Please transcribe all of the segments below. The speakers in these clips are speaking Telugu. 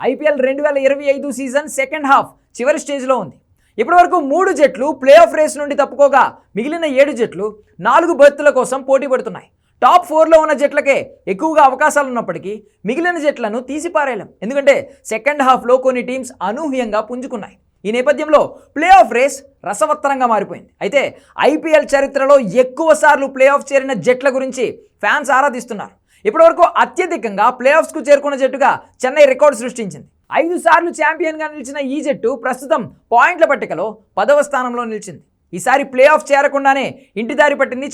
ఐపీఎల్ 2025 సీజన్ సెకండ్ హాఫ్ చివరి స్టేజ్లో ఉంది. ఇప్పటివరకు 3 జట్లు ప్లే ఆఫ్ రేస్ నుండి తప్పుకోగా మిగిలిన 7 జట్లు 4 బెర్తుల కోసం పోటీ పడుతున్నాయి. టాప్ 4లో ఉన్న జట్లకే ఎక్కువగా అవకాశాలు ఉన్నప్పటికీ మిగిలిన జట్లను తీసిపారేయలేం. ఎందుకంటే సెకండ్ హాఫ్లో కొన్ని టీమ్స్ అనూహ్యంగా పుంజుకున్నాయి. ఈ నేపథ్యంలో ప్లే ఆఫ్ రేస్ రసవత్తరంగా మారిపోయింది. అయితే ఐపీఎల్ చరిత్రలో ఎక్కువ సార్లు ప్లే ఆఫ్ చేరిన జట్ల గురించి ఫ్యాన్స్ ఆరాధిస్తున్నారు. ఇప్పటివరకు అత్యధికంగా ప్లే ఆఫ్స్కు చేరుకున్న జట్టుగా చెన్నై రికార్డు సృష్టించింది. 5 సార్లు ఛాంపియన్గా నిలిచిన ఈ జట్టు ప్రస్తుతం పాయింట్ల పట్టికలో 10వ స్థానంలో నిలిచింది. ఈసారి ప్లే ఆఫ్ చేరకుండానే ఇంటిదారి పట్టింది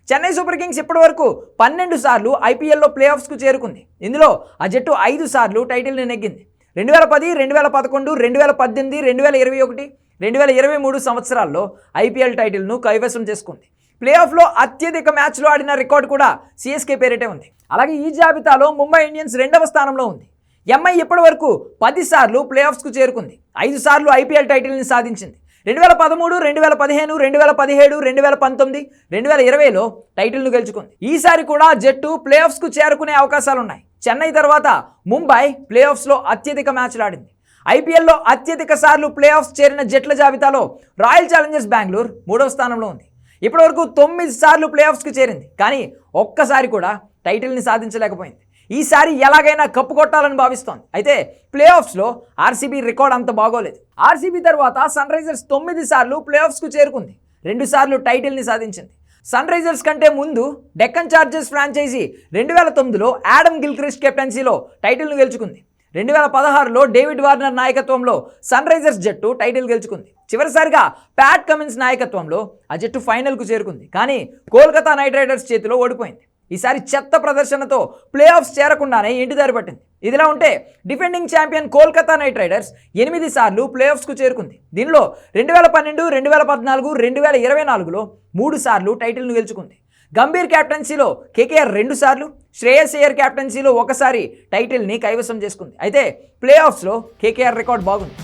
చెన్నై సూపర్ కింగ్స్ ఇప్పటివరకు 12 సార్లు ఐపీఎల్లో ప్లే ఆఫ్స్కు చేరుకుంది. ఇందులో ఆ జట్టు 5 సార్లు టైటిల్ని నెగ్గింది. 2010, 2011, 2018, 2021, 2023 సంవత్సరాల్లో ఐపీఎల్ టైటిల్ను కైవసం చేసుకుంది. ప్లే ఆఫ్లో అత్యధిక మ్యాచ్లు ఆడిన రికార్డు కూడా సిఎస్కే పేరిటే ఉంది. అలాగే ఈ జాబితాలో ముంబై ఇండియన్స్ 2వ స్థానంలో ఉంది. ఎంఐ ఇప్పటివరకు 10 సార్లు ప్లే ఆఫ్స్కు చేరుకుంది. 5 సార్లు ఐపీఎల్ టైటిల్ని సాధించింది. 2013, 2015, 2017, 2019, 2020లో టైటిల్ను గెలుచుకుంది. ఈసారి కూడా జట్టు ప్లే ఆఫ్స్కు చేరుకునే అవకాశాలున్నాయి. చెన్నై తర్వాత ముంబై ప్లే ఆఫ్స్లో అత్యధిక మ్యాచ్లు ఆడింది. ఐపీఎల్లో అత్యధిక సార్లు ప్లే ఆఫ్స్ చేరిన జట్ల జాబితాలో రాయల్ ఛాలెంజర్స్ బెంగళూరు 3వ స్థానంలో ఉంది. ఇప్పటివరకు 9 సార్లు ప్లే ఆఫ్స్కి చేరింది. కానీ ఒక్కసారి కూడా టైటిల్ని సాధించలేకపోయింది. ఈసారి ఎలాగైనా కప్పు కొట్టాలని భావిస్తోంది. అయితే ప్లే ఆఫ్స్లో ఆర్సీబీ రికార్డ్ అంత బాగోలేదు. ఆర్సీబీ తర్వాత సన్ రైజర్స్ 9 సార్లు ప్లే ఆఫ్స్కు చేరుకుంది. 2 సార్లు టైటిల్ని సాధించింది. సన్ రైజర్స్ కంటే ముందు డెక్కన్ చార్జర్స్ ఫ్రాంచైజీ 2009లో యాడమ్ గిల్క్రిస్ట్ కెప్టెన్సీలో టైటిల్ను గెలుచుకుంది. 2016లో డేవిడ్ వార్నర్ నాయకత్వంలో సన్ రైజర్స్ జట్టు టైటిల్ గెలుచుకుంది. చివరిసారిగా ప్యాట్ కమిన్స్ నాయకత్వంలో ఆ జట్టు ఫైనల్కు చేరుకుంది. కానీ కోల్కతా నైట్ రైడర్స్ చేతిలో ఓడిపోయింది. ఈసారి చెత్త ప్రదర్శనతో ప్లే ఆఫ్స్ చేరకుండానే ఇంటిదారి పట్టింది. ఇదిలా ఉంటే defending champion Kolkata night riders 8 సార్లు ప్లే ఆఫ్స్కు చేరుకుంది. దీనిలో 2012, 2014, 2024లో 3 సార్లు టైటిల్ను గెలుచుకుంది. గంభీర్ క్యాప్టెన్సీలో కేకేఆర్ 2 సార్లు, శ్రేయస్ అయ్యర్ క్యాప్టెన్సీలో 1 సారి టైటిల్ని కైవసం చేసుకుంది. అయితే ప్లే ఆఫ్స్లో కేకేఆర్ రికార్డ్ బాగుంది.